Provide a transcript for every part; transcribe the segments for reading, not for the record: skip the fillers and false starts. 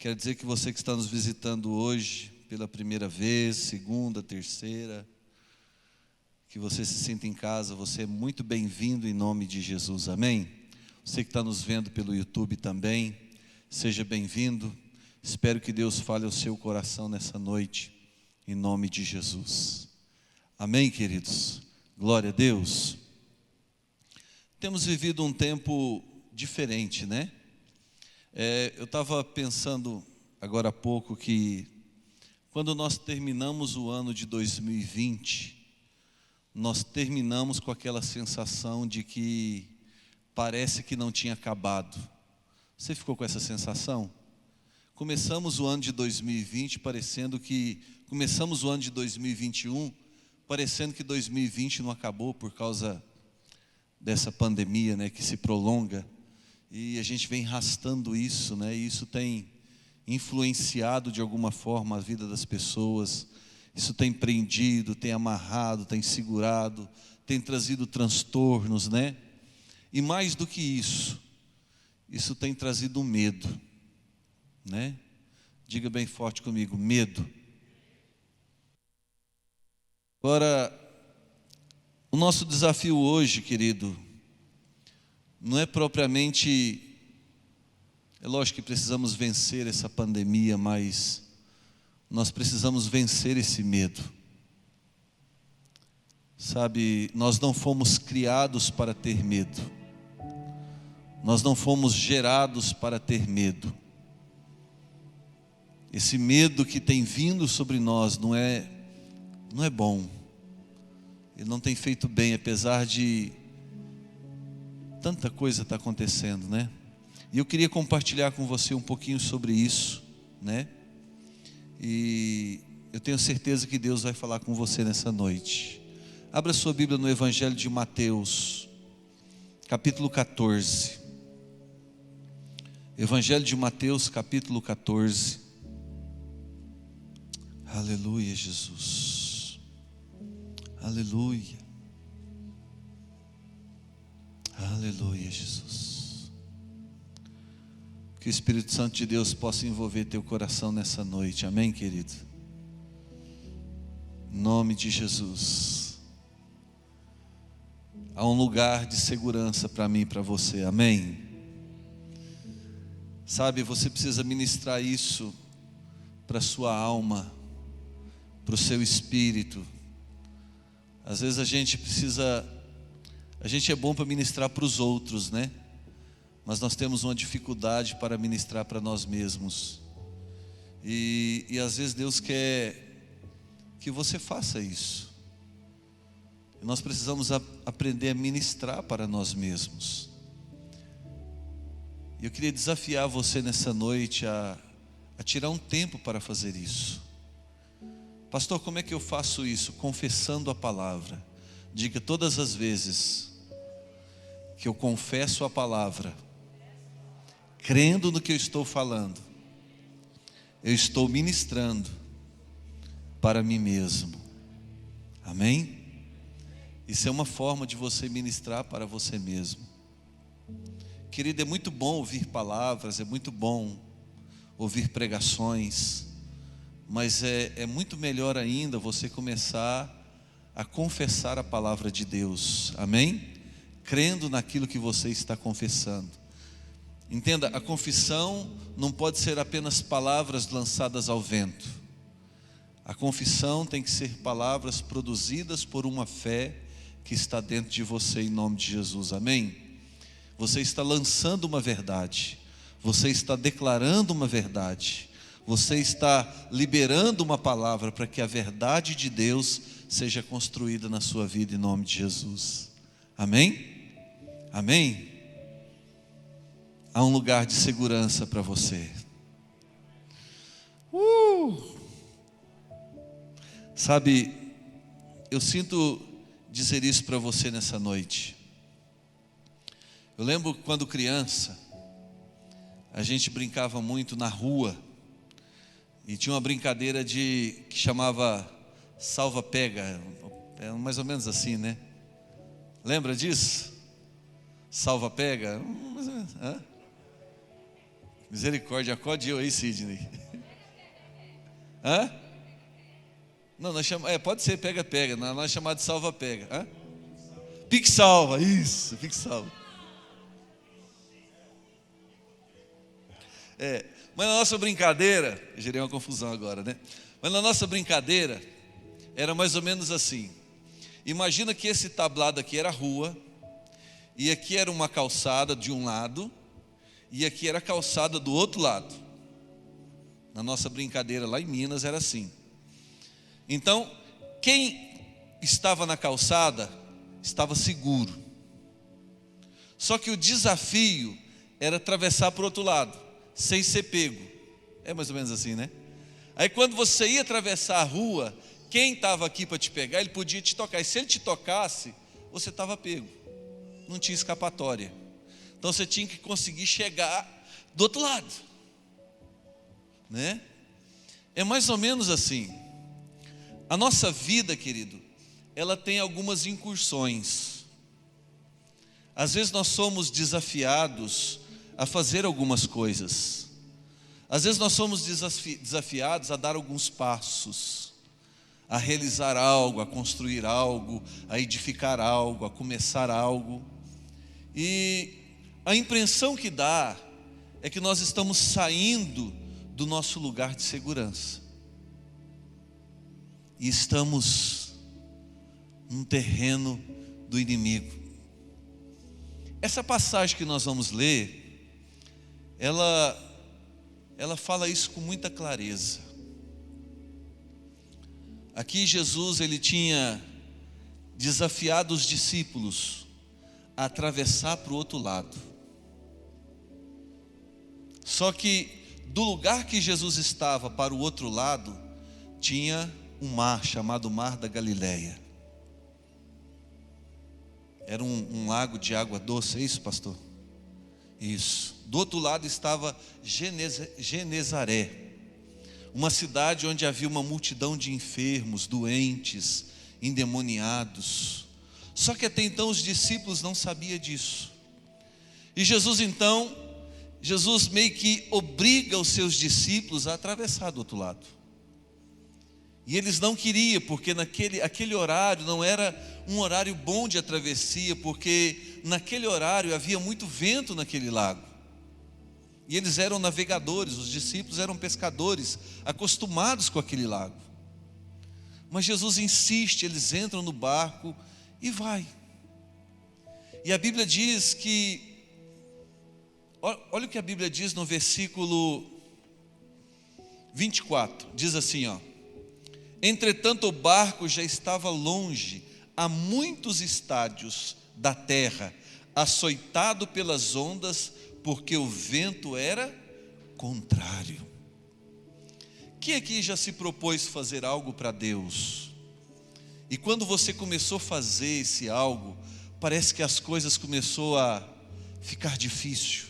Quero dizer que você que está nos visitando hoje, pela primeira vez, segunda, terceira, que você se sinta em casa, você é muito bem-vindo em nome de Jesus, amém? Você que está nos vendo pelo YouTube também, seja bem-vindo. Espero que Deus fale ao seu coração nessa noite, em nome de Jesus. Amém, queridos? Glória a Deus. Temos vivido um tempo diferente, né? Eu estava pensando agora há pouco que quando nós terminamos o ano de 2020, nós terminamos com aquela sensação de que parece que não tinha acabado. Você ficou com essa sensação? Começamos o ano de 2020 parecendo que... Começamos o ano de 2021 parecendo que 2020 não acabou por causa dessa pandemia, né, que se prolonga. E a gente vem arrastando isso, né? E isso tem influenciado de alguma forma a vida das pessoas. Isso tem prendido, tem amarrado, tem segurado, tem trazido transtornos, né? E mais do que isso tem trazido medo, né? Diga bem forte comigo, medo. Agora, o nosso desafio hoje, querido, não é propriamente... É lógico que precisamos vencer essa pandemia, mas nós precisamos vencer esse medo. Sabe, nós não fomos criados para ter medo. Nós não fomos gerados para ter medo. Esse medo que tem vindo sobre nós não é bom. Ele não tem feito bem, apesar de tanta coisa estar acontecendo, né? E eu queria compartilhar com você um pouquinho sobre isso, né? E eu tenho certeza que Deus vai falar com você nessa noite. Abra sua Bíblia no Evangelho de Mateus, capítulo 14. Evangelho de Mateus, capítulo 14. Aleluia, Jesus. Aleluia. Aleluia, Jesus. Que o Espírito Santo de Deus possa envolver teu coração nessa noite, amém, querido? Em nome de Jesus. Há um lugar de segurança para mim e para você, amém? Sabe, você precisa ministrar isso para a sua alma, para o seu espírito. Às vezes a gente é bom para ministrar para os outros, né? Mas nós temos uma dificuldade para ministrar para nós mesmos. E às vezes Deus quer que você faça isso. E nós precisamos aprender a ministrar para nós mesmos. E eu queria desafiar você nessa noite a tirar um tempo para fazer isso. Pastor, como é que eu faço isso? Confessando a palavra. Diga todas as vezes que eu confesso a palavra, crendo no que eu estou falando, eu estou ministrando para mim mesmo. Amém? Isso é uma forma de você ministrar para você mesmo. Querido, é muito bom ouvir palavras, é muito bom ouvir pregações, mas é muito melhor ainda você começar a confessar a palavra de Deus. Amém? Crendo naquilo que você está confessando. Entenda, a confissão não pode ser apenas palavras lançadas ao vento. A confissão tem que ser palavras produzidas por uma fé que está dentro de você, em nome de Jesus, amém? Você está lançando uma verdade, você está declarando uma verdade, você está liberando uma palavra para que a verdade de Deus seja construída na sua vida, em nome de Jesus, amém? Amém? Há um lugar de segurança para você. Sabe, eu sinto dizer isso para você nessa noite. Eu lembro quando criança, a gente brincava muito na rua. E tinha uma brincadeira que chamava salva-pega. É mais ou menos assim, né? Lembra disso? Salva-pega? Misericórdia, acode eu aí, Sidney. Hã? Não, nós chamamos, pode ser pega. Nós é chamado de salva-pega. Hã? Pique-salva, isso, pique-salva. Mas na nossa brincadeira, eu gerei uma confusão agora, né? Mas na nossa brincadeira, era mais ou menos assim. Imagina que esse tablado aqui era a rua, e aqui era uma calçada de um lado, e aqui era a calçada do outro lado. Na nossa brincadeira lá em Minas era assim. Então, quem estava na calçada estava seguro. Só que o desafio era atravessar para o outro lado, sem ser pego. É mais ou menos assim, né? Aí quando você ia atravessar a rua, quem estava aqui para te pegar, ele podia te tocar. E se ele te tocasse, você estava pego. Não tinha escapatória. Então você tinha que conseguir chegar do outro lado, né? É mais ou menos assim. A nossa vida, querido, ela tem algumas incursões. Às vezes nós somos desafiados a fazer algumas coisas. Às vezes nós somos desafiados a dar alguns passos, a realizar algo, a construir algo, a edificar algo, a começar algo. E a impressão que dá é que nós estamos saindo do nosso lugar de segurança e estamos num terreno do inimigo. Essa passagem que nós vamos ler, ela fala isso com muita clareza. Aqui Jesus, ele tinha desafiado os discípulos a atravessar para o outro lado. Só que do lugar que Jesus estava para o outro lado, tinha um mar chamado Mar da Galileia. Era um lago de água doce, é isso, pastor? Isso. Do outro lado estava Genezaré, uma cidade onde havia uma multidão de enfermos, doentes, endemoniados. Só que até então os discípulos não sabiam disso. E Jesus meio que obriga os seus discípulos a atravessar do outro lado. E eles não queriam, porque aquele horário não era um horário bom de travessia, porque naquele horário havia muito vento naquele lago. E eles eram navegadores, os discípulos eram pescadores, acostumados com aquele lago. Mas Jesus insiste, eles entram no barco e vai. E a Bíblia diz que, olha o que a Bíblia diz no versículo 24, diz assim, ó: entretanto o barco já estava longe, a muitos estádios da terra, açoitado pelas ondas, porque o vento era contrário. Quem aqui já se propôs fazer algo para Deus? E quando você começou a fazer esse algo, parece que as coisas começou a ficar difícil.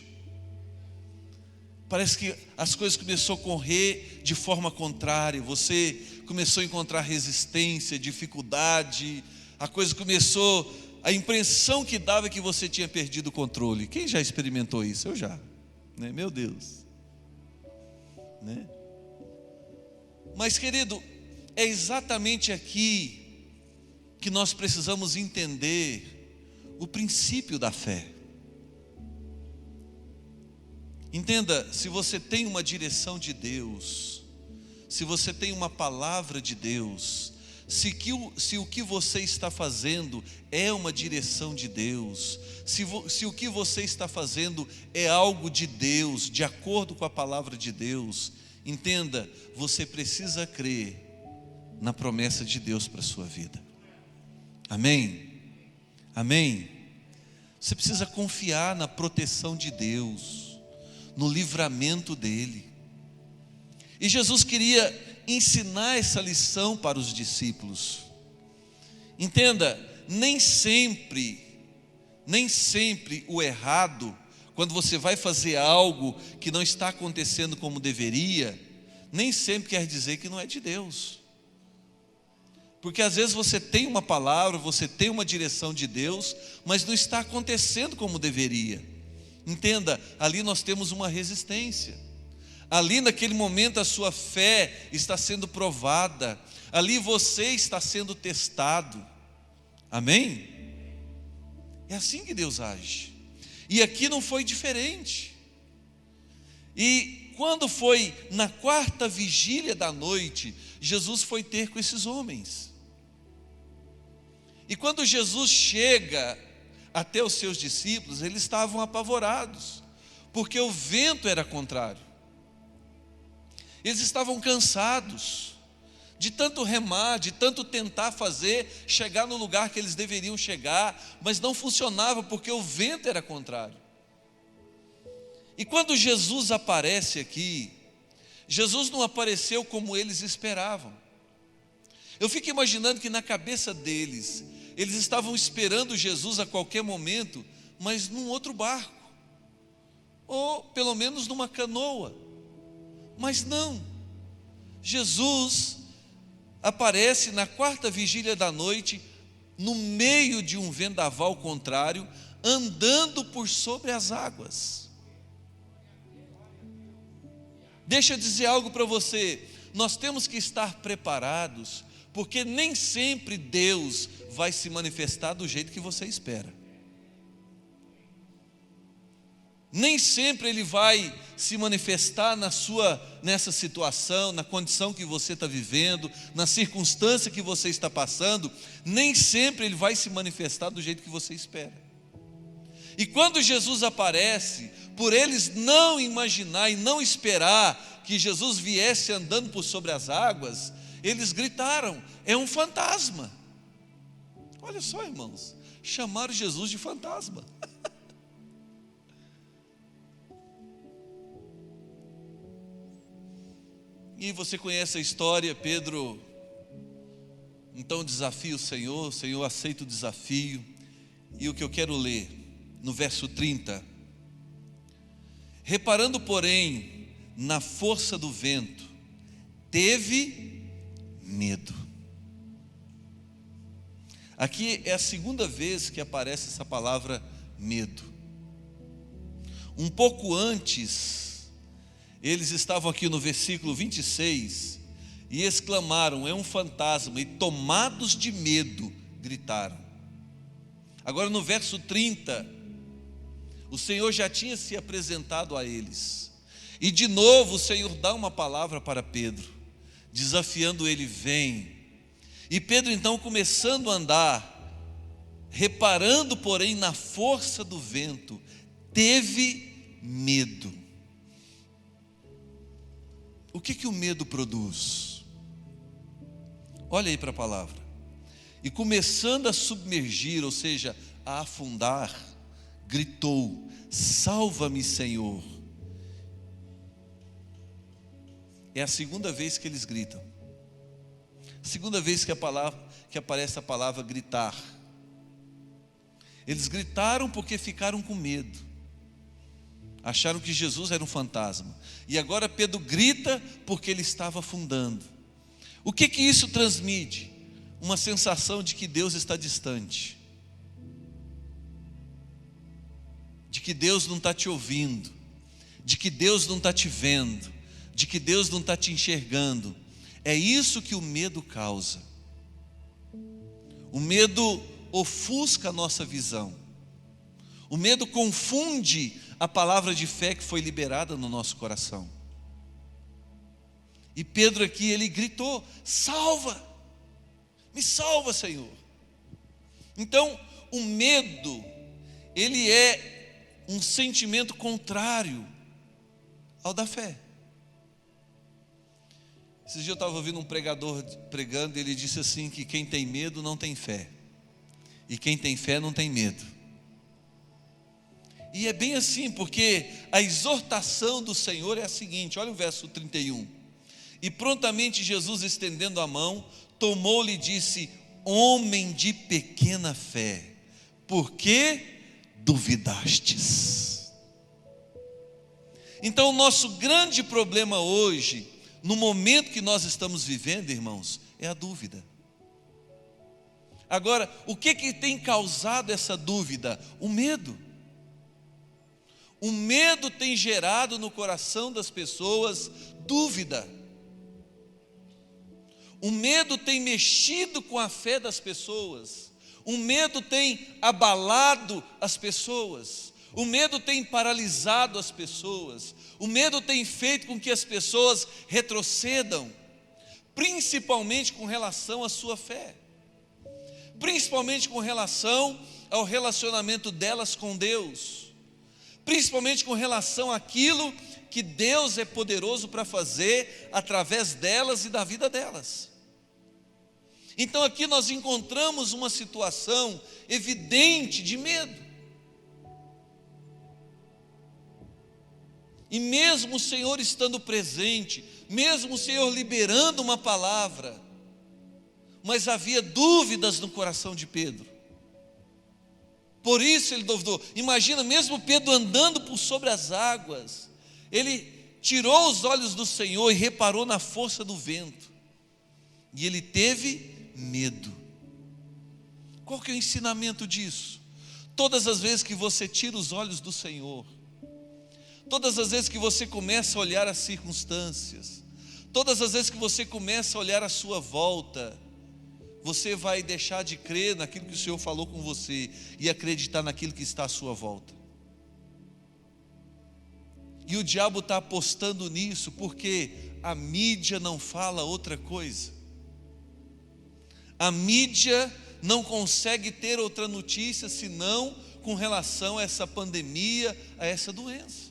Parece que as coisas começou a correr de forma contrária. Você começou a encontrar resistência, dificuldade. A coisa começou, a impressão que dava é que você tinha perdido o controle. Quem já experimentou isso? Eu já, né? Meu Deus, né? Mas, querido, é exatamente aqui que nós precisamos entender o princípio da fé. Entenda, se você tem uma direção de Deus, se você tem uma palavra de Deus, se o que você está fazendo é uma direção de Deus, se o que você está fazendo é algo de Deus, de acordo com a palavra de Deus, entenda, você precisa crer na promessa de Deus para a sua vida. Amém? Amém? Você precisa confiar na proteção de Deus, no livramento dEle. E Jesus queria ensinar essa lição para os discípulos. Entenda, nem sempre o errado, quando você vai fazer algo que não está acontecendo como deveria, nem sempre quer dizer que não é de Deus. Porque às vezes você tem uma palavra, você tem uma direção de Deus, mas não está acontecendo como deveria. Entenda, ali nós temos uma resistência. Ali naquele momento a sua fé está sendo provada. Ali você está sendo testado. Amém? É assim que Deus age. E aqui não foi diferente. E quando foi na quarta vigília da noite, Jesus foi ter com esses homens. E quando Jesus chega até os seus discípulos, eles estavam apavorados, porque o vento era contrário. Eles estavam cansados de tanto remar, de tanto tentar chegar no lugar que eles deveriam chegar, mas não funcionava porque o vento era contrário. E quando Jesus aparece aqui, Jesus não apareceu como eles esperavam. Eu fico imaginando que na cabeça deles, eles estavam esperando Jesus a qualquer momento, mas num outro barco, ou pelo menos numa canoa. Mas não, Jesus aparece na quarta vigília da noite, no meio de um vendaval contrário, andando por sobre as águas. Deixa eu dizer algo para você, nós temos que estar preparados, porque nem sempre Deus vai se manifestar do jeito que você espera. Nem sempre Ele vai se manifestar nessa situação, na condição que você está vivendo, na circunstância que você está passando. Nem sempre Ele vai se manifestar do jeito que você espera. E quando Jesus aparece, por eles não imaginar e não esperar que Jesus viesse andando por sobre as águas, eles gritaram: é um fantasma. Olha só, irmãos, chamaram Jesus de fantasma. E você conhece a história. Pedro então desafia o Senhor aceita o desafio. E o que eu quero ler no verso 30: reparando, porém, na força do vento, teve medo. Aqui é a segunda vez que aparece essa palavra medo. Um pouco antes, eles estavam aqui no versículo 26 e exclamaram: é um fantasma, e tomados de medo, gritaram. Agora no verso 30, o Senhor já tinha se apresentado a eles, e de novo o Senhor dá uma palavra para Pedro, desafiando ele: vem. E Pedro então, começando a andar, reparando porém na força do vento, teve medo. O que o medo produz? Olha aí para a palavra. E começando a submergir, ou seja, a afundar, gritou: salva-me, Senhor. É a segunda vez que eles gritam. Segunda vez que aparece a palavra gritar. Eles gritaram porque ficaram com medo. Acharam que Jesus era um fantasma. E agora Pedro grita porque ele estava afundando. O que isso transmite? Uma sensação de que Deus está distante, de que Deus não está te ouvindo, de que Deus não está te vendo, de que Deus não está te enxergando. É isso que o medo causa. O medo ofusca a nossa visão. O medo confunde a palavra de fé que foi liberada no nosso coração. E Pedro aqui, ele gritou: salva, me salva, Senhor. Então, o medo, ele é um sentimento contrário ao da fé. Esses dias eu estava ouvindo um pregador pregando, e ele disse assim, que quem tem medo não tem fé, e quem tem fé não tem medo. E é bem assim, porque a exortação do Senhor é a seguinte, olha o verso 31. E prontamente Jesus, estendendo a mão, tomou-lhe e disse: homem de pequena fé, por que duvidastes? Então o nosso grande problema hoje, no momento que nós estamos vivendo, irmãos, é a dúvida. Agora, o que tem causado essa dúvida? O medo. O medo tem gerado no coração das pessoas dúvida. O medo tem mexido com a fé das pessoas. O medo tem abalado as pessoas. O medo tem paralisado as pessoas. O medo tem feito com que as pessoas retrocedam, principalmente com relação à sua fé, principalmente com relação ao relacionamento delas com Deus, principalmente com relação àquilo que Deus é poderoso para fazer através delas e da vida delas. Então aqui nós encontramos uma situação evidente de medo. E mesmo o Senhor estando presente, mesmo o Senhor liberando uma palavra, mas havia dúvidas no coração de Pedro. Por isso ele duvidou. Imagina, mesmo Pedro andando por sobre as águas, ele tirou os olhos do Senhor e reparou na força do vento. E ele teve medo. Qual que é o ensinamento disso? Todas as vezes que você tira os olhos do Senhor, todas as vezes que você começa a olhar as circunstâncias, todas as vezes que você começa a olhar à sua volta, você vai deixar de crer naquilo que o Senhor falou com você e acreditar naquilo que está à sua volta. E o diabo está apostando nisso porque a mídia não fala outra coisa. A mídia não consegue ter outra notícia senão com relação a essa pandemia, a essa doença.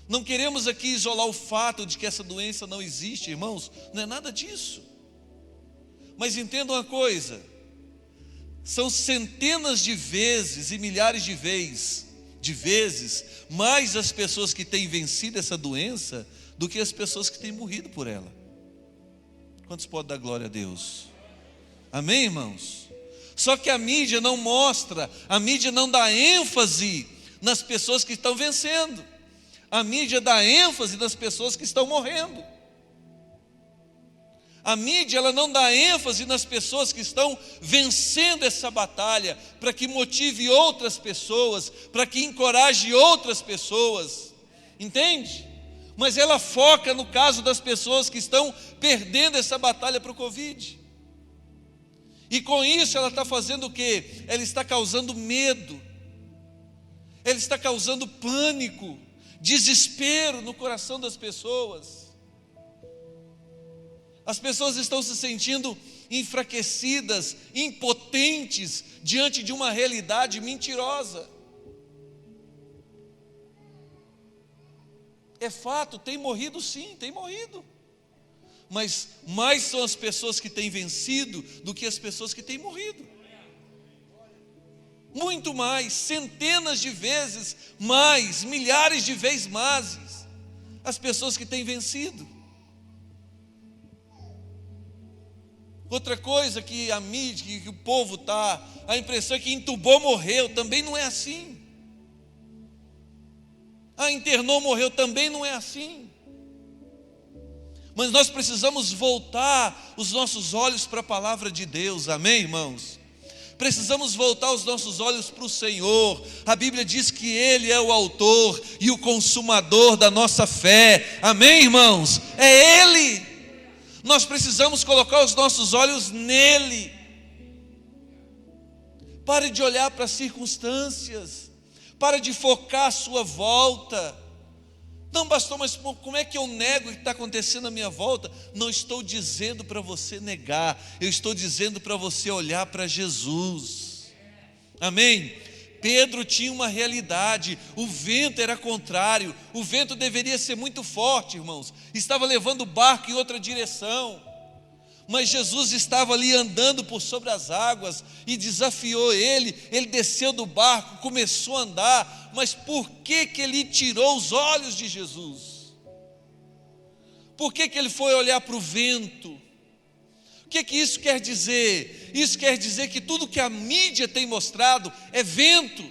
Não queremos aqui isolar o fato de que essa doença não existe, irmãos, não é nada disso. Mas entenda uma coisa, são centenas de vezes e milhares de vezes mais as pessoas que têm vencido essa doença do que as pessoas que têm morrido por ela. Quantos podem dar glória a Deus? Amém, irmãos? Só que a mídia não mostra, a mídia não dá ênfase nas pessoas que estão vencendo. A mídia dá ênfase nas pessoas que estão morrendo. A mídia ela não dá ênfase nas pessoas que estão vencendo essa batalha, para que motive outras pessoas, para que encoraje outras pessoas, entende? Mas ela foca no caso das pessoas que estão perdendo essa batalha para o Covid. E com isso ela está fazendo o quê? Ela está causando medo, ela está causando pânico, desespero no coração das pessoas. As pessoas estão se sentindo enfraquecidas, impotentes diante de uma realidade mentirosa. É fato, tem morrido sim, tem morrido. Mas mais são as pessoas que têm vencido do que as pessoas que têm morrido. Muito mais, centenas de vezes mais, milhares de vezes mais, as pessoas que têm vencido. Outra coisa que a mídia, que o povo está, a impressão é que entubou, morreu, também não é assim. Internou, morreu, também não é assim. Mas nós precisamos voltar os nossos olhos para a palavra de Deus, amém, irmãos? Precisamos voltar os nossos olhos para o Senhor. A Bíblia diz que Ele é o autor e o consumador da nossa fé, amém, irmãos? É Ele. Nós precisamos colocar os nossos olhos nele. Pare de olhar para as circunstâncias, pare de focar a sua volta. Não, pastor, mas como é que eu nego o que está acontecendo à minha volta? Não estou dizendo para você negar, eu estou dizendo para você olhar para Jesus, amém? Pedro tinha uma realidade, o vento era contrário, o vento deveria ser muito forte, irmãos, estava levando o barco em outra direção, mas Jesus estava ali andando por sobre as águas e desafiou ele desceu do barco, começou a andar, mas por que ele tirou os olhos de Jesus? Por que ele foi olhar para o vento? O que isso quer dizer? Isso quer dizer que tudo que a mídia tem mostrado é vento.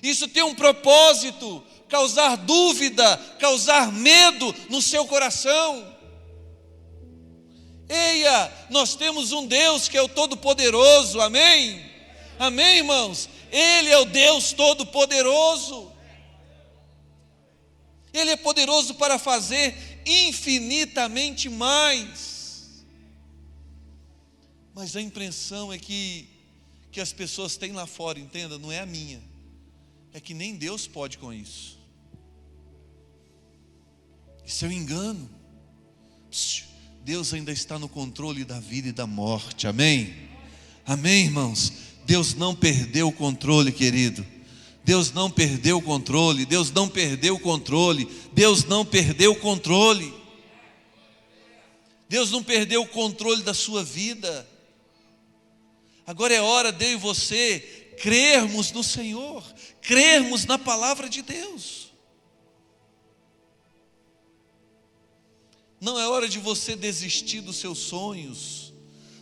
Isso tem um propósito, causar dúvida, causar medo no seu coração. Eia, nós temos um Deus que é o Todo-Poderoso, amém? Amém, irmãos? Ele é o Deus Todo-Poderoso. Ele é poderoso para fazer infinitamente mais. Mas a impressão é que as pessoas têm lá fora, entenda, não é a minha, é que nem Deus pode com isso. Isso é um engano. Deus ainda está no controle da vida e da morte, amém? Amém, irmãos? Deus não perdeu o controle, querido. Deus não perdeu o controle, Deus não perdeu o controle, Deus não perdeu o controle. Deus não perdeu o controle da sua vida. Agora é hora de eu e você crermos no Senhor, crermos na palavra de Deus. Não é hora de você desistir dos seus sonhos,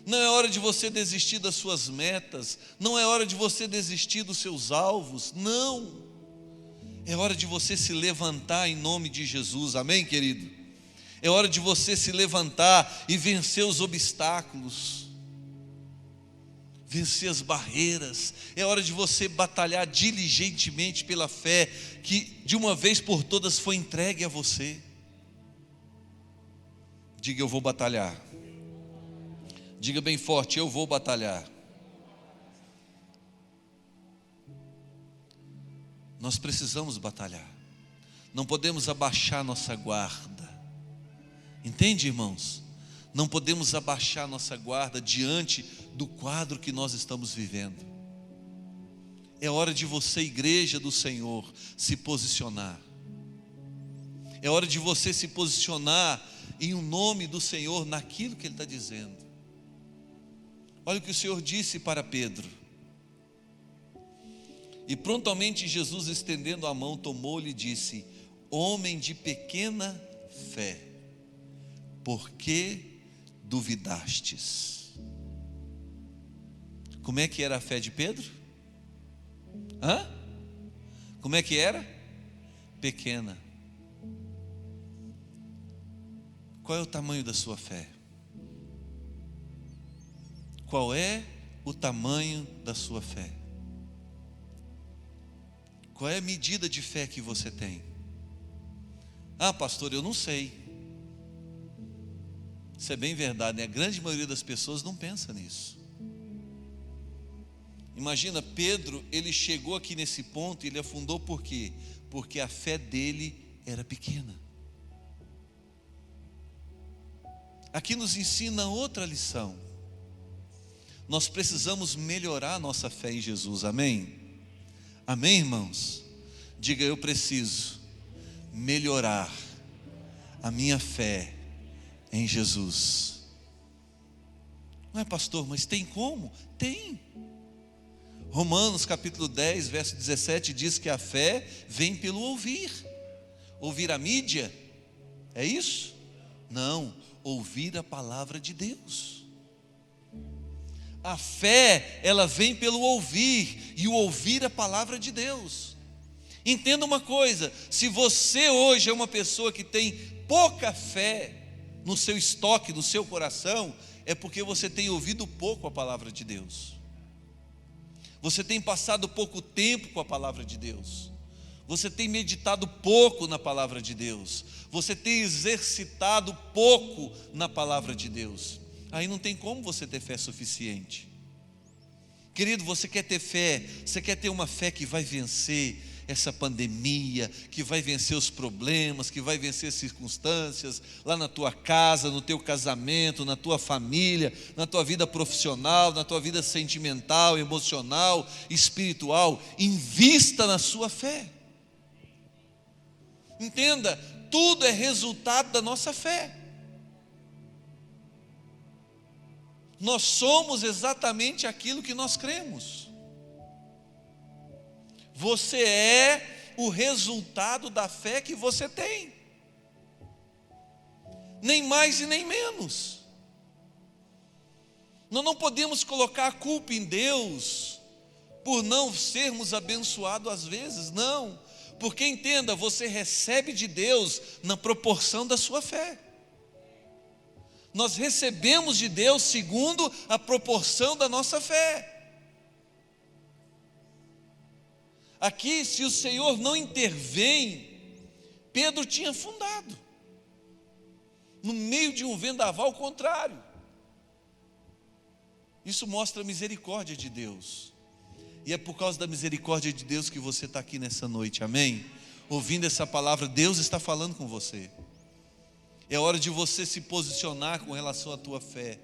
não é hora de você desistir das suas metas, não é hora de você desistir dos seus alvos, não. É hora de você se levantar em nome de Jesus, amém, querido? É hora de você se levantar e vencer os obstáculos, vencer as barreiras. É hora de você batalhar diligentemente pela fé que de uma vez por todas foi entregue a você. Diga: eu vou batalhar. Diga bem forte: eu vou batalhar. Nós precisamos batalhar. Não podemos abaixar nossa guarda. Entende, irmãos? Não podemos abaixar nossa guarda diante do quadro que nós estamos vivendo. É hora de você, igreja do Senhor, se posicionar. É hora de você se posicionar em o nome do Senhor naquilo que Ele está dizendo. Olha o que o Senhor disse para Pedro. E prontamente Jesus, estendendo a mão, tomou-lhe e disse: homem de pequena fé, por que duvidastes? Como é que era a fé de Pedro? Como é que era? Pequena. Qual é o tamanho da sua fé? Qual é o tamanho da sua fé? Qual é a medida de fé que você tem? Pastor, eu não sei. Isso é bem verdade, né? A grande maioria das pessoas não pensa nisso. Imagina, Pedro, ele chegou aqui nesse ponto e ele afundou por quê? Porque a fé dele era pequena. Aqui nos ensina outra lição. Nós precisamos melhorar a nossa fé em Jesus, amém? Amém, irmãos? Diga: eu preciso melhorar a minha fé em Jesus. Não é, pastor, mas tem como? Tem. Romanos capítulo 10, verso 17 diz que a fé vem pelo ouvir. Ouvir a mídia? É isso? Não, ouvir a palavra de Deus. A fé, ela vem pelo ouvir, e o ouvir a palavra de Deus. Entenda uma coisa: se você hoje é uma pessoa que tem pouca fé no seu estoque, no seu coração, é porque você tem ouvido pouco a palavra de Deus. Você tem passado pouco tempo com a palavra de Deus. Você tem meditado pouco na palavra de Deus. Você tem exercitado pouco na palavra de Deus. Aí não tem como você ter fé suficiente. Querido, você quer ter fé, você quer ter uma fé que vai vencer essa pandemia, que vai vencer os problemas, que vai vencer as circunstâncias, lá na tua casa, no teu casamento, na tua família, na tua vida profissional, na tua vida sentimental, emocional, espiritual. Invista na sua fé. Entenda, tudo é resultado da nossa fé. Nós somos exatamente aquilo que nós cremos. Você é o resultado da fé que você tem. Nem mais e nem menos. Nós não podemos colocar a culpa em Deus por não sermos abençoados às vezes, não. Porque entenda, você recebe de Deus na proporção da sua fé. Nós recebemos de Deus segundo a proporção da nossa fé. Aqui, se o Senhor não intervém Pedro tinha afundado, no meio de um vendaval contrário. Isso mostra a misericórdia de Deus. E é por causa da misericórdia de Deus que você está aqui nessa noite, amém? Ouvindo essa palavra, Deus está falando com você. É hora de você se posicionar com relação à tua fé.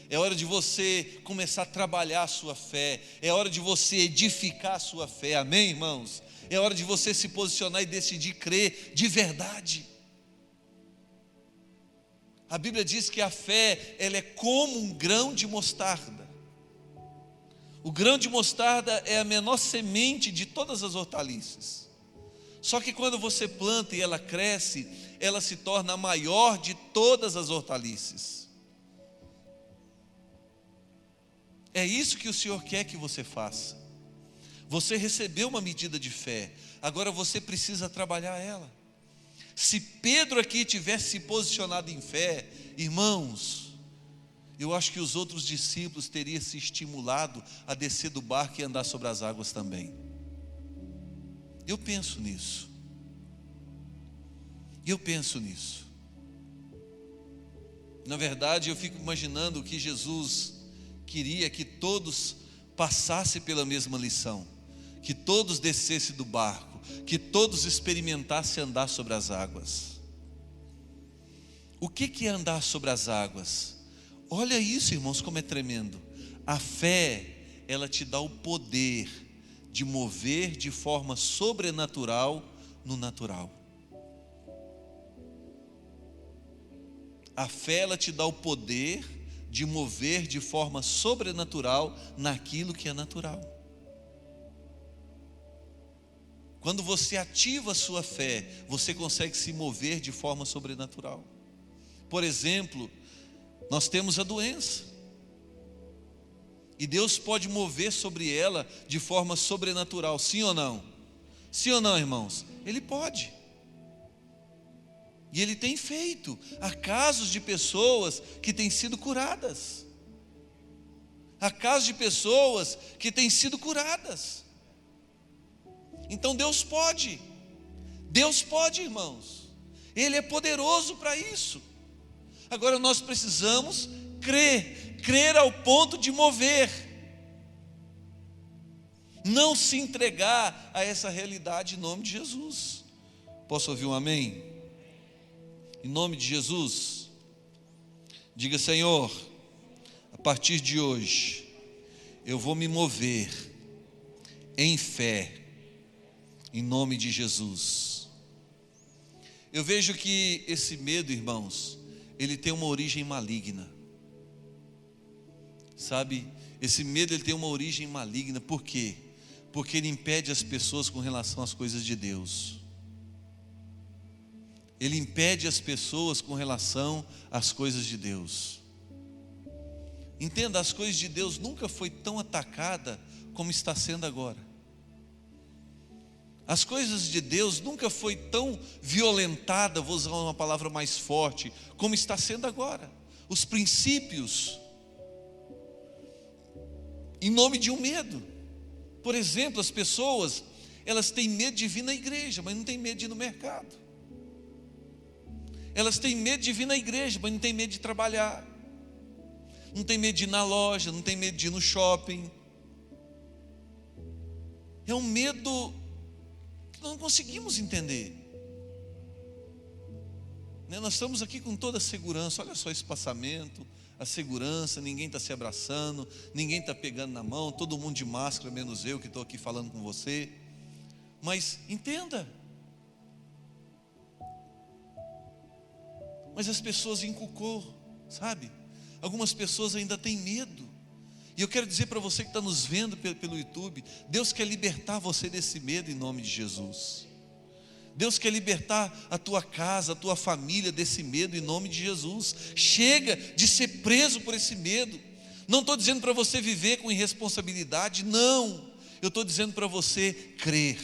É hora de você começar a trabalhar a sua fé. É hora de você edificar a sua fé, amém, irmãos? É hora de você se posicionar e decidir crer de verdade. A Bíblia diz que a fé, ela é como um grão de mostarda. O grão de mostarda é a menor semente de todas as hortaliças. Só que quando você planta e ela cresce, ela se torna a maior de todas as hortaliças. É isso que o Senhor quer que você faça. Você recebeu uma medida de fé, agora você precisa trabalhar ela. Se Pedro aqui tivesse se posicionado em fé, irmãos, eu acho que os outros discípulos teriam se estimulado a descer do barco e andar sobre as águas também. Eu penso nisso. Na verdade, eu fico imaginando que Jesus queria que todos passassem pela mesma lição, que todos descessem do barco, que todos experimentassem andar sobre as águas. O que é andar sobre as águas? Olha isso, irmãos, como é tremendo. A fé, ela te dá o poder de mover de forma sobrenatural no natural. A fé, ela te dá o poder de mover de forma sobrenatural naquilo que é natural. Quando você ativa a sua fé, você consegue se mover de forma sobrenatural. Por exemplo, nós temos a doença, e Deus pode mover sobre ela de forma sobrenatural, sim ou não? Sim ou não, irmãos? Ele pode. E Ele tem feito. Há casos de pessoas que têm sido curadas. Há casos de pessoas que têm sido curadas. Então Deus pode, irmãos. Ele é poderoso para isso. Agora nós precisamos crer ao ponto de mover. Não se entregar a essa realidade em nome de Jesus. Posso ouvir um amém? Em nome de Jesus, diga: Senhor, a partir de hoje, eu vou me mover em fé, em nome de Jesus. Eu vejo que esse medo, irmãos, ele tem uma origem maligna. Sabe, esse medo ele tem uma origem maligna. Por quê? Porque ele impede as pessoas com relação às coisas de Deus. Ele impede as pessoas com relação às coisas de Deus. Entenda, as coisas de Deus nunca foi tão atacada como está sendo agora. As coisas de Deus nunca foi tão violentada, vou usar uma palavra mais forte, como está sendo agora. Os princípios, em nome de um medo. Por exemplo, as pessoas, elas têm medo de vir na igreja, mas não têm medo de ir no mercado. Elas têm medo de vir na igreja, mas não têm medo de trabalhar. Não tem medo de ir na loja, não tem medo de ir no shopping. É um medo que nós não conseguimos entender. Nós estamos aqui com toda a segurança. Olha só esse passamento, a segurança, ninguém está se abraçando, ninguém está pegando na mão, todo mundo de máscara, menos eu que estou aqui falando com você. Mas entenda, mas as pessoas encucou, sabe? Algumas pessoas ainda têm medo. E eu quero dizer para você que está nos vendo pelo YouTube, Deus quer libertar você desse medo em nome de Jesus. Deus quer libertar a tua casa, a tua família desse medo em nome de Jesus. Chega de ser preso por esse medo. Não estou dizendo para você viver com irresponsabilidade, não. Eu estou dizendo para você crer,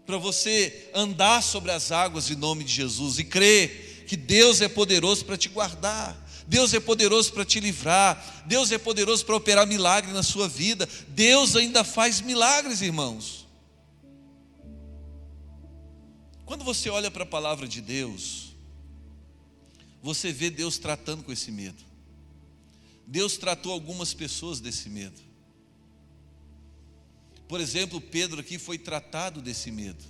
para você andar sobre as águas em nome de Jesus e crer que Deus é poderoso para te guardar, Deus é poderoso para te livrar, Deus é poderoso para operar milagre na sua vida. Deus ainda faz milagres, irmãos. Quando você olha para a palavra de Deus, você vê Deus tratando com esse medo. Deus tratou algumas pessoas desse medo. Por exemplo, Pedro aqui foi tratado desse medo.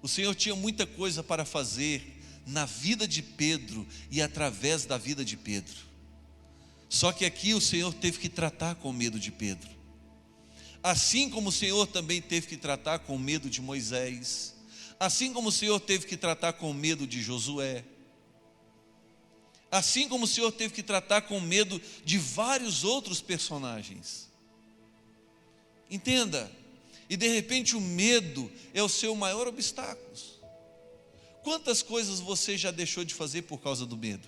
O Senhor tinha muita coisa para fazer na vida de Pedro e através da vida de Pedro. Só que aqui o Senhor teve que tratar com o medo de Pedro. Assim como o Senhor também teve que tratar com o medo de Moisés. Assim como o Senhor teve que tratar com o medo de Josué. Assim como o Senhor teve que tratar com o medo de vários outros personagens. Entenda, e de repente o medo é o seu maior obstáculo. Quantas coisas você já deixou de fazer por causa do medo?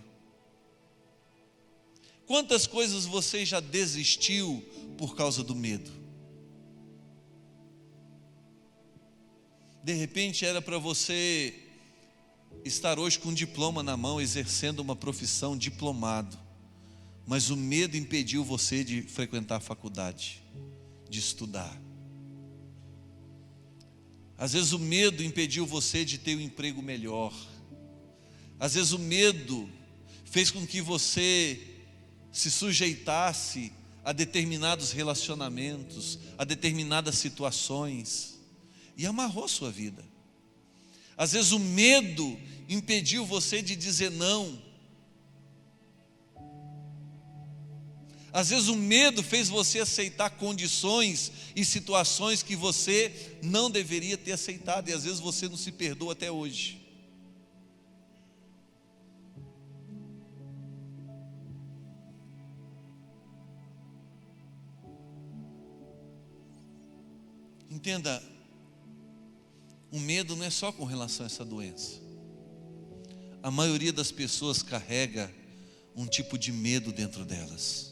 Quantas coisas você já desistiu por causa do medo? De repente era para você estar hoje com um diploma na mão, exercendo uma profissão, diplomado, mas o medo impediu você de frequentar a faculdade, de estudar. Às vezes o medo impediu você de ter um emprego melhor. Às vezes o medo fez com que você se sujeitasse a determinados relacionamentos, a determinadas situações, e amarrou sua vida. Às vezes o medo impediu você de dizer não. Às vezes o medo fez você aceitar condições e situações que você não deveria ter aceitado, e às vezes você não se perdoa até hoje. Entenda, o medo não é só com relação a essa doença. A maioria das pessoas carrega um tipo de medo dentro delas.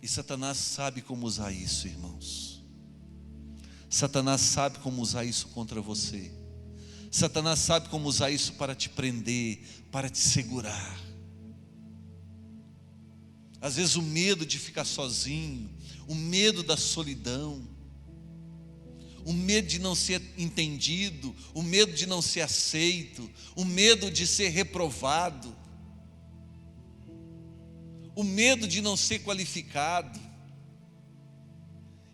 E Satanás sabe como usar isso, irmãos. Satanás sabe como usar isso contra você. Satanás sabe como usar isso para te prender, para te segurar. Às vezes o medo de ficar sozinho, o medo da solidão, o medo de não ser entendido, o medo de não ser aceito, o medo de ser reprovado, o medo de não ser qualificado.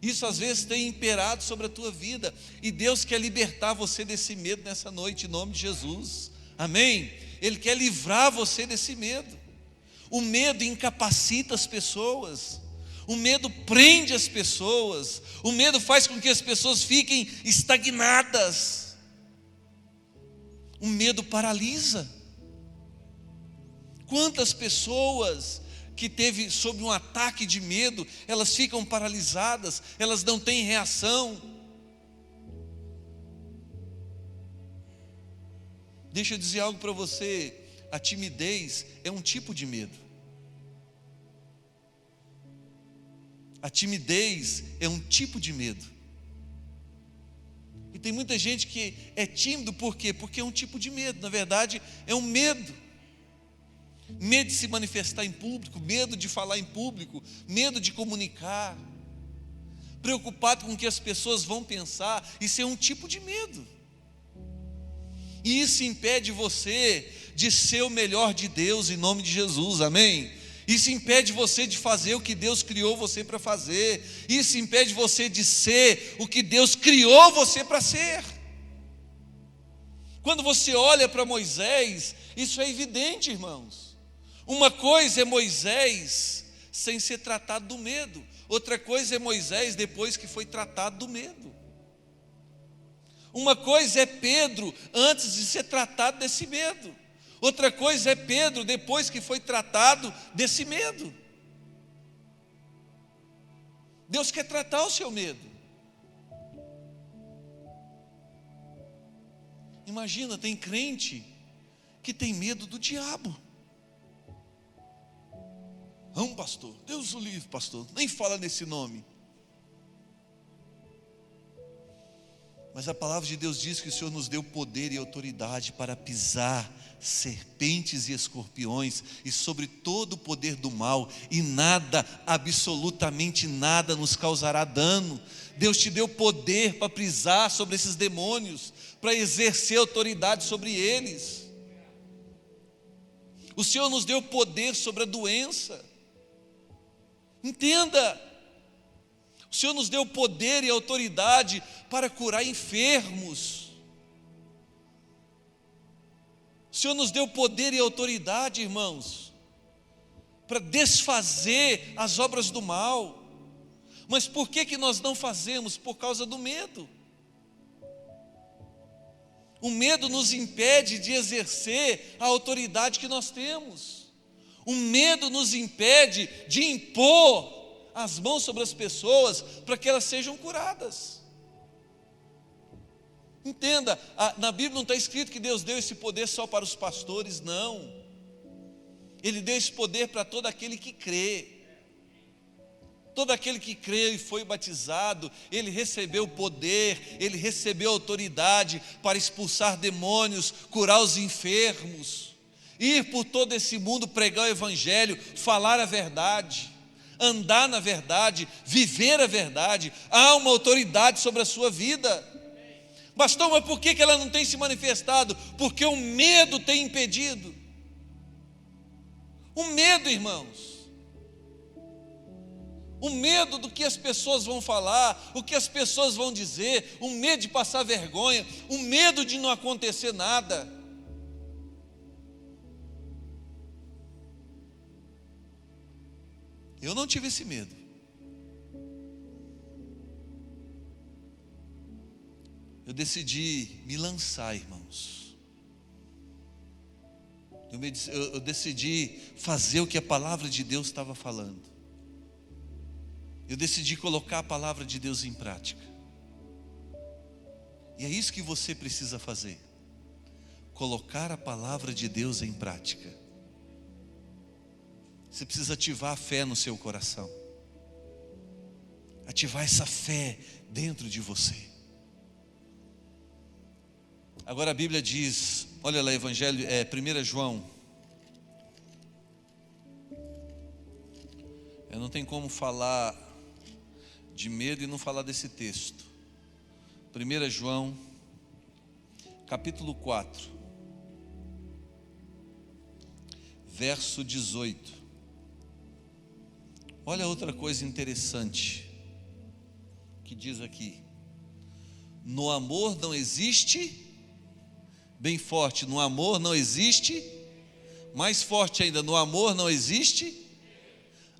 Isso às vezes tem imperado sobre a tua vida, e Deus quer libertar você desse medo nessa noite, em nome de Jesus, amém? Ele quer livrar você desse medo. O medo incapacita as pessoas, o medo prende as pessoas, o medo faz com que as pessoas fiquem estagnadas, o medo paralisa. Quantas pessoas que teve sob um ataque de medo, elas ficam paralisadas, elas não têm reação. Deixa eu dizer algo para você, a timidez é um tipo de medo. A timidez é um tipo de medo. E tem muita gente que é tímido, por quê? Porque é um tipo de medo, na verdade é um medo. Medo de se manifestar em público, medo de falar em público, medo de comunicar, preocupado com o que as pessoas vão pensar. Isso é um tipo de medo, e isso impede você de ser o melhor de Deus, em nome de Jesus, amém? Isso impede você de fazer o que Deus criou você para fazer, isso impede você de ser o que Deus criou você para ser. Quando você olha para Moisés, isso é evidente, irmãos. Uma coisa é Moisés sem ser tratado do medo, outra coisa é Moisés depois que foi tratado do medo. Uma coisa é Pedro antes de ser tratado desse medo, outra coisa é Pedro depois que foi tratado desse medo. Deus quer tratar o seu medo. Imagina, tem crente que tem medo do diabo. Não, pastor, Deus o livre, pastor, nem fala nesse nome. Mas a palavra de Deus diz que o Senhor nos deu poder e autoridade para pisar serpentes e escorpiões e sobre todo o poder do mal, e nada, absolutamente nada nos causará dano. Deus te deu poder para pisar sobre esses demônios, para exercer autoridade sobre eles. O Senhor nos deu poder sobre a doença. Entenda, o Senhor nos deu poder e autoridade para curar enfermos. O Senhor nos deu poder e autoridade, irmãos, para desfazer as obras do mal. Mas por que nós não fazemos? Por causa do medo. O medo nos impede de exercer a autoridade que nós temos. O medo nos impede de impor as mãos sobre as pessoas para que elas sejam curadas. Entenda, na Bíblia não está escrito que Deus deu esse poder só para os pastores, não. Ele deu esse poder para todo aquele que crê. Todo aquele que crê e foi batizado, ele recebeu poder, ele recebeu autoridade para expulsar demônios, curar os enfermos, ir por todo esse mundo, pregar o evangelho, falar a verdade, andar na verdade, viver a verdade. Há uma autoridade sobre a sua vida. Pastor, mas por que ela não tem se manifestado? Porque o medo tem impedido. O medo, irmãos. O medo do que as pessoas vão falar, o que as pessoas vão dizer, o medo de passar vergonha, o medo de não acontecer nada. Eu não tive esse medo. Eu decidi me lançar, irmãos. Eu decidi fazer o que a palavra de Deus estava falando. Eu decidi colocar a palavra de Deus em prática. E é isso que você precisa fazer. Colocar a palavra de Deus em prática. Você precisa ativar a fé no seu coração. Ativar essa fé dentro de você. Agora a Bíblia diz, olha lá, Evangelho, 1 João. Eu não tenho como falar de medo e não falar desse texto. 1 João, capítulo 4, verso 18. Olha outra coisa interessante que diz aqui: no amor não existe, bem forte, no amor não existe, mais forte ainda, no amor não existe,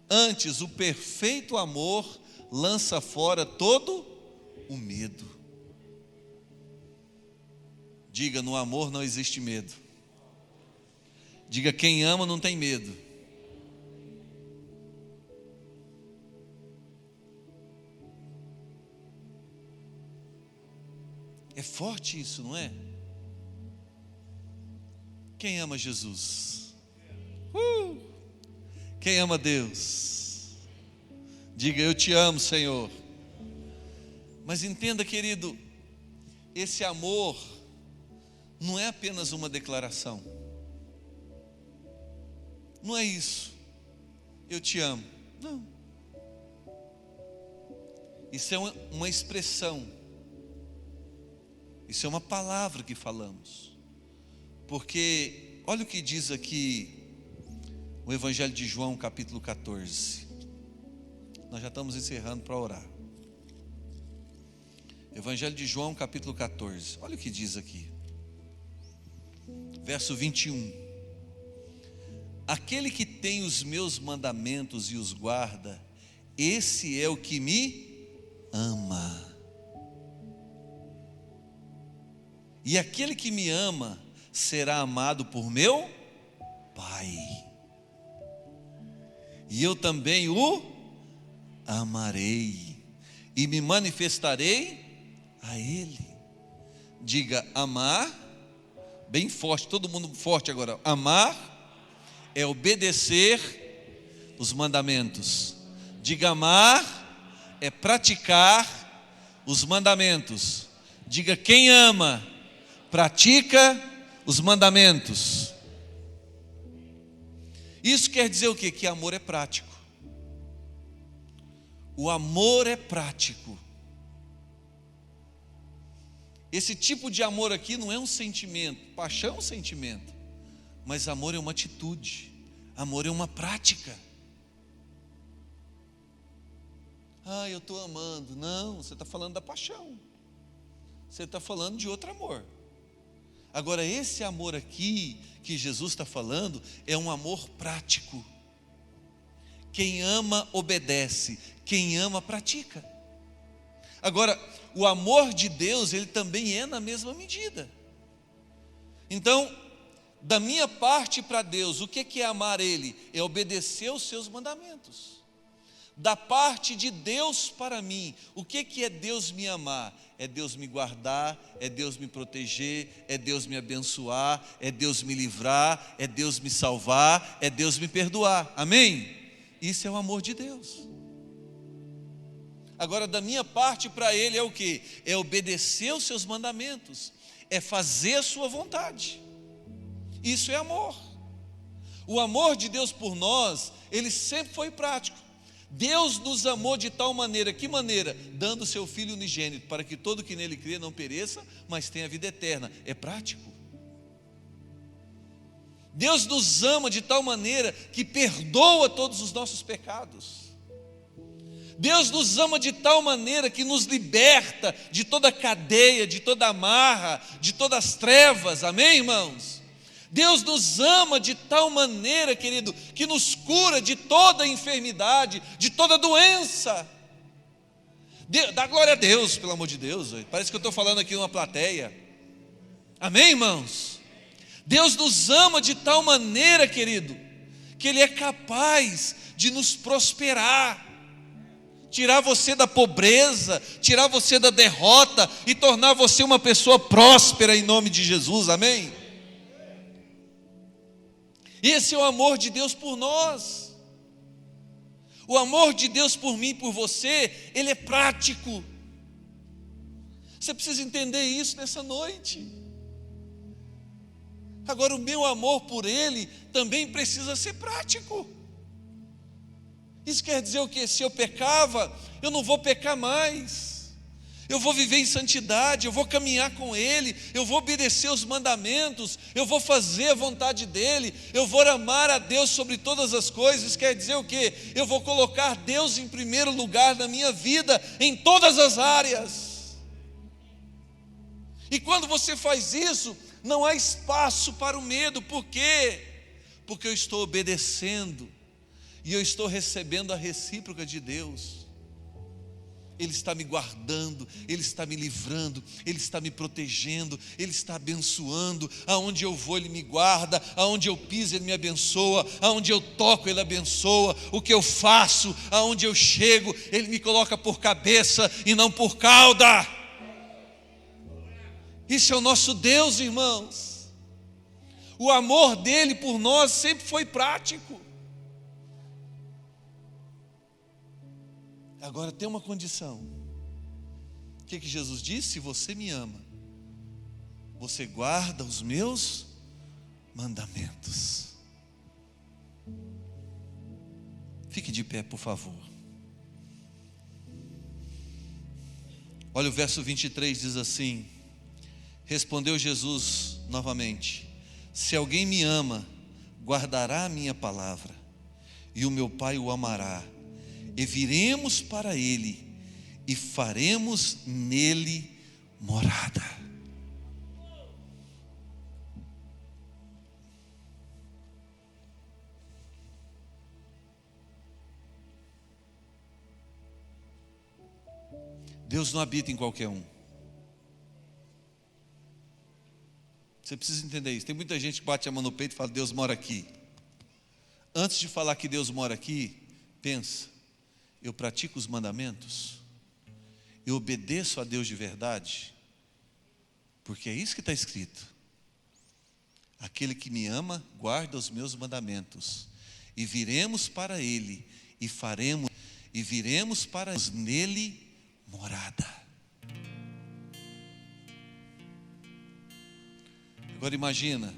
antes o perfeito amor lança fora todo o medo. Diga, no amor não existe medo. Diga, quem ama não tem medo. É forte isso, não é? Quem ama Jesus? Quem ama Deus? Diga, eu te amo, Senhor. Mas entenda, querido, esse amor não é apenas uma declaração. Não é isso. Eu te amo. Não. Isso é uma expressão. Isso é uma palavra que falamos. Porque, olha o que diz aqui o Evangelho de João, capítulo 14. Nós já estamos encerrando para orar. Evangelho de João, capítulo 14. Olha o que diz aqui. Verso 21. Aquele que tem os meus mandamentos e os guarda, esse é o que me ama. E aquele que me ama será amado por meu Pai. E eu também o amarei e me manifestarei a Ele. Diga, amar, bem forte, todo mundo forte agora. Amar é obedecer os mandamentos. Diga, amar é praticar os mandamentos. Diga: quem ama, pratica os mandamentos. Isso quer dizer o quê? Que amor é prático. O amor é prático. Esse tipo de amor aqui não é um sentimento. Paixão é um sentimento, mas amor é uma atitude. Amor é uma prática. Ah, eu estou amando. Não, você está falando da paixão. Você está falando de outro amor. Agora, esse amor aqui que Jesus está falando é um amor prático. Quem ama obedece, quem ama pratica. Agora, o amor de Deus, ele também é na mesma medida. Então, da minha parte para Deus, o que é amar Ele? É obedecer os seus mandamentos. Da parte de Deus para mim, o que é Deus me amar? É Deus me guardar, é Deus me proteger, é Deus me abençoar, é Deus me livrar, é Deus me salvar, é Deus me perdoar. Amém? Isso é o amor de Deus. Agora, da minha parte para Ele é o quê? É obedecer os seus mandamentos, é fazer a sua vontade. Isso é amor. O amor de Deus por nós, ele sempre foi prático. Deus nos amou de tal maneira, que maneira? Dando o seu Filho unigênito, para que todo que nele crê não pereça, mas tenha vida eterna. É prático. Deus nos ama de tal maneira que perdoa todos os nossos pecados. Deus nos ama de tal maneira que nos liberta de toda cadeia, de toda amarra, de todas as trevas. Amém, irmãos? Deus nos ama de tal maneira, querido, que nos cura de toda enfermidade, de toda doença. Dá glória a Deus, pelo amor de Deus. Parece que eu estou falando aqui numa plateia. Amém, irmãos? Deus nos ama de tal maneira, querido, que Ele é capaz de nos prosperar, tirar você da pobreza, tirar você da derrota e tornar você uma pessoa próspera em nome de Jesus. Amém? Esse é o amor de Deus por nós. O amor de Deus por mim e por você, ele é prático. Você precisa entender isso nessa noite. Agora, o meu amor por Ele também precisa ser prático. Isso quer dizer o quê? Se eu pecava, eu não vou pecar mais. Eu vou viver em santidade, eu vou caminhar com Ele, eu vou obedecer os mandamentos, eu vou fazer a vontade dEle, eu vou amar a Deus sobre todas as coisas. Isso quer dizer o quê? Eu vou colocar Deus em primeiro lugar na minha vida, em todas as áreas. E quando você faz isso, não há espaço para o medo. Por quê? Porque eu estou obedecendo e eu estou recebendo a recíproca de Deus. Ele está me guardando, Ele está me livrando, Ele está me protegendo, Ele está abençoando. Aonde eu vou Ele me guarda, aonde eu piso Ele me abençoa, aonde eu toco Ele abençoa, o que eu faço, aonde eu chego Ele me coloca por cabeça e não por cauda. Isso é o nosso Deus, irmãos. O amor dele por nós sempre foi prático. Agora tem uma condição. O que Jesus disse? Se você me ama, você guarda os meus mandamentos. Fique de pé, por favor. Olha o verso 23, diz assim: respondeu Jesus novamente: se alguém me ama, guardará a minha palavra, e o meu Pai o amará, e viremos para Ele, e faremos nele morada. Deus não habita em qualquer um. Você precisa entender isso. Tem muita gente que bate a mão no peito e fala: Deus mora aqui. Antes de falar que Deus mora aqui, pensa: eu pratico os mandamentos? Eu obedeço a Deus de verdade? Porque é isso que está escrito: aquele que me ama, guarda os meus mandamentos, e viremos para Ele, e viremos para nele morada. Agora imagina.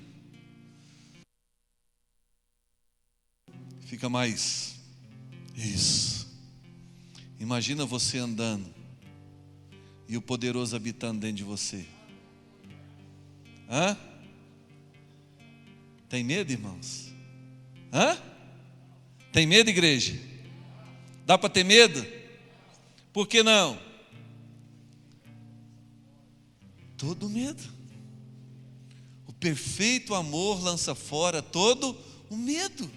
Fica mais. Isso. Imagina você andando e o poderoso habitando dentro de você. Hã? Tem medo, irmãos? Hã? Tem medo, igreja? Dá para ter medo? Por que não? Todo medo. O perfeito amor lança fora todo o medo.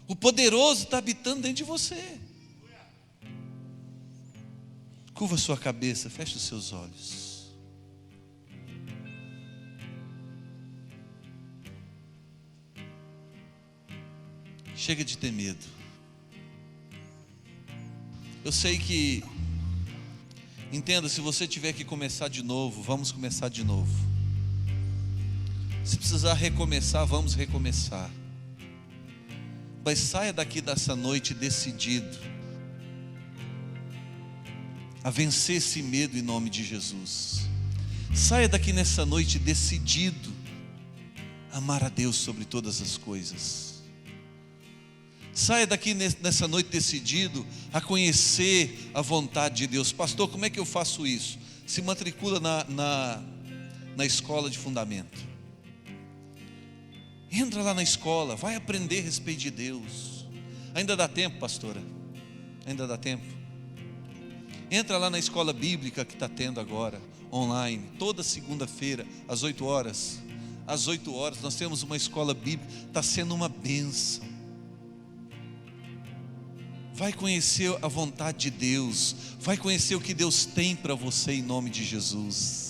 O poderoso está habitando dentro de você. Curva sua cabeça, feche os seus olhos. Chega de ter medo. Eu sei que, entenda, se você tiver que começar de novo, vamos começar de novo. Se precisar recomeçar, vamos recomeçar. Mas saia daqui dessa noite decidido a vencer esse medo em nome de Jesus. Saia daqui nessa noite decidido a amar a Deus sobre todas as coisas. Saia daqui nessa noite decidido a conhecer a vontade de Deus. Pastor, como é que eu faço isso? Se matricula na escola de fundamento. Entra lá na escola, vai aprender a respeito de Deus. Ainda dá tempo, pastora? Ainda dá tempo? Entra lá na escola bíblica que está tendo agora, online, toda segunda-feira, às 8 horas. Às 8 horas nós temos uma escola bíblica, está sendo uma bênção. Vai conhecer a vontade de Deus, vai conhecer o que Deus tem para você em nome de Jesus.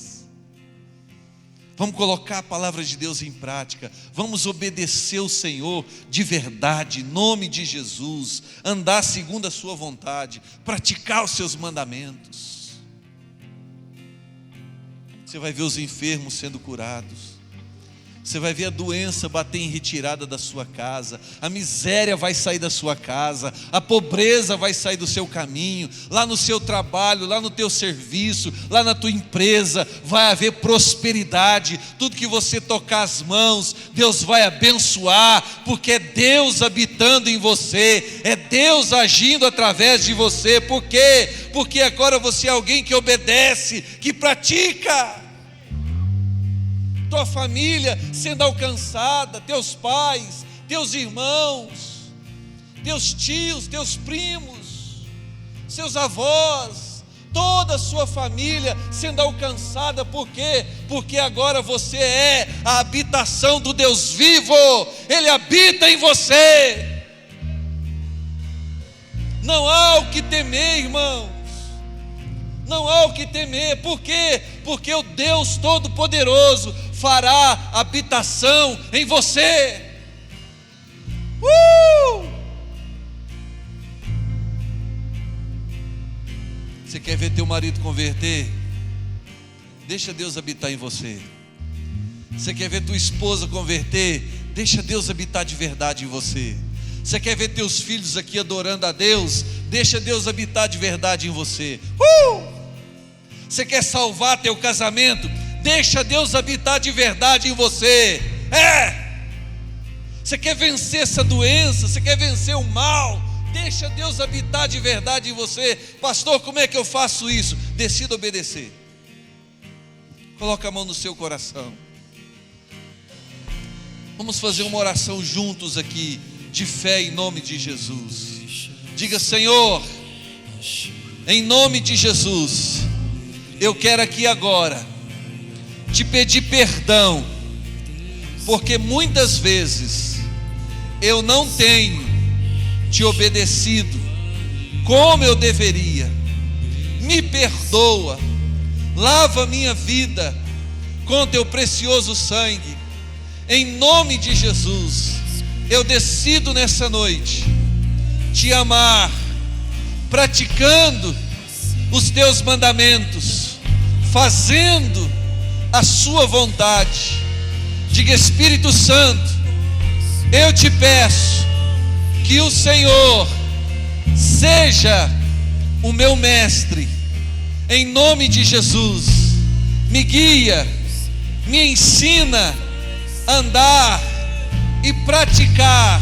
Vamos colocar a palavra de Deus em prática, vamos obedecer o Senhor de verdade, em nome de Jesus, andar segundo a sua vontade, praticar os seus mandamentos. Você vai ver os enfermos sendo curados, você vai ver a doença bater em retirada da sua casa, a miséria vai sair da sua casa, a pobreza vai sair do seu caminho, lá no seu trabalho, lá no teu serviço, lá na tua empresa, vai haver prosperidade, tudo que você tocar as mãos, Deus vai abençoar, porque é Deus habitando em você, é Deus agindo através de você. Por quê? Porque agora você é alguém que obedece, que pratica. Tua família sendo alcançada, teus pais, teus irmãos, teus tios, teus primos, seus avós, toda a sua família sendo alcançada. Por quê? Porque agora você é a habitação do Deus vivo, Ele habita em você. Não há o que temer, irmãos. Não há o que temer. Por quê? Porque o Deus Todo-Poderoso fará habitação em você. Você quer ver teu marido converter? Deixa Deus habitar em você. Você quer ver tua esposa converter? Deixa Deus habitar de verdade em você. Você quer ver teus filhos aqui adorando a Deus? Deixa Deus habitar de verdade em você. Você quer salvar teu casamento? Deixa Deus habitar de verdade em você. Você quer vencer essa doença? Você quer vencer o mal? Deixa Deus habitar de verdade em você. Pastor, como é que eu faço isso? Decida obedecer. Coloca a mão no seu coração. Vamos fazer uma oração juntos aqui, de fé em nome de Jesus. Diga: Senhor, em nome de Jesus, eu quero aqui agora te pedir perdão, porque muitas vezes eu não tenho te obedecido como eu deveria. Me perdoa, lava minha vida com teu precioso sangue. Em nome de Jesus, eu decido nessa noite te amar, praticando os teus mandamentos, fazendo a sua vontade. Diga: Espírito Santo, eu te peço que o Senhor seja o meu mestre, em nome de Jesus. Me guia, me ensina a andar e praticar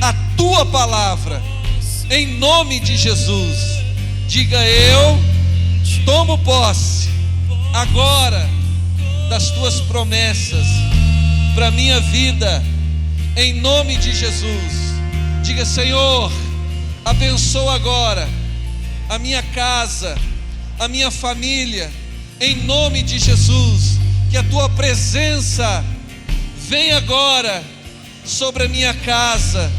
a tua palavra, em nome de Jesus. Diga: eu tomo posse agora das tuas promessas para a minha vida, em nome de Jesus. Diga: Senhor, abençoa agora a minha casa, a minha família, em nome de Jesus. Que a tua presença venha agora sobre a minha casa,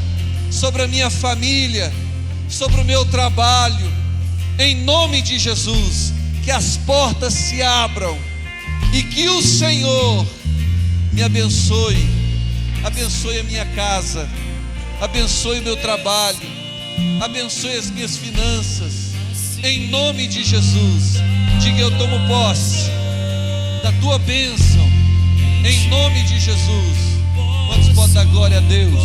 sobre a minha família, sobre o meu trabalho, em nome de Jesus. Que as portas se abram e que o Senhor me abençoe, abençoe a minha casa, abençoe o meu trabalho, abençoe as minhas finanças, em nome de Jesus. Diga: eu tomo posse da tua bênção, em nome de Jesus. Quantos podem dar glória a Deus?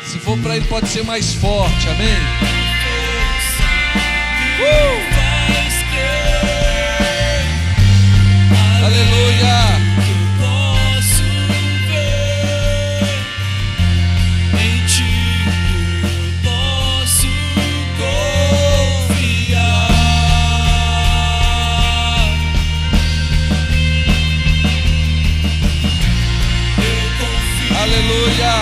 Se for para Ele, pode ser mais forte, amém? Aleluia! Aleluia!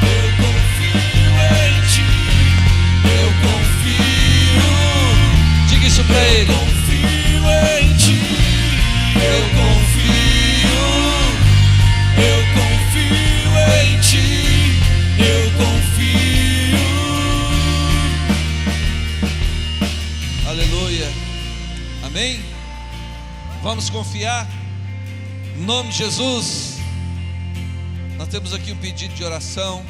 Eu confio em ti, eu confio. Diga isso pra Ele. Eu confio em ti, eu confio. Eu confio em ti, eu confio. Aleluia! Amém? Vamos confiar em nome de Jesus. Nós temos aqui um pedido de oração.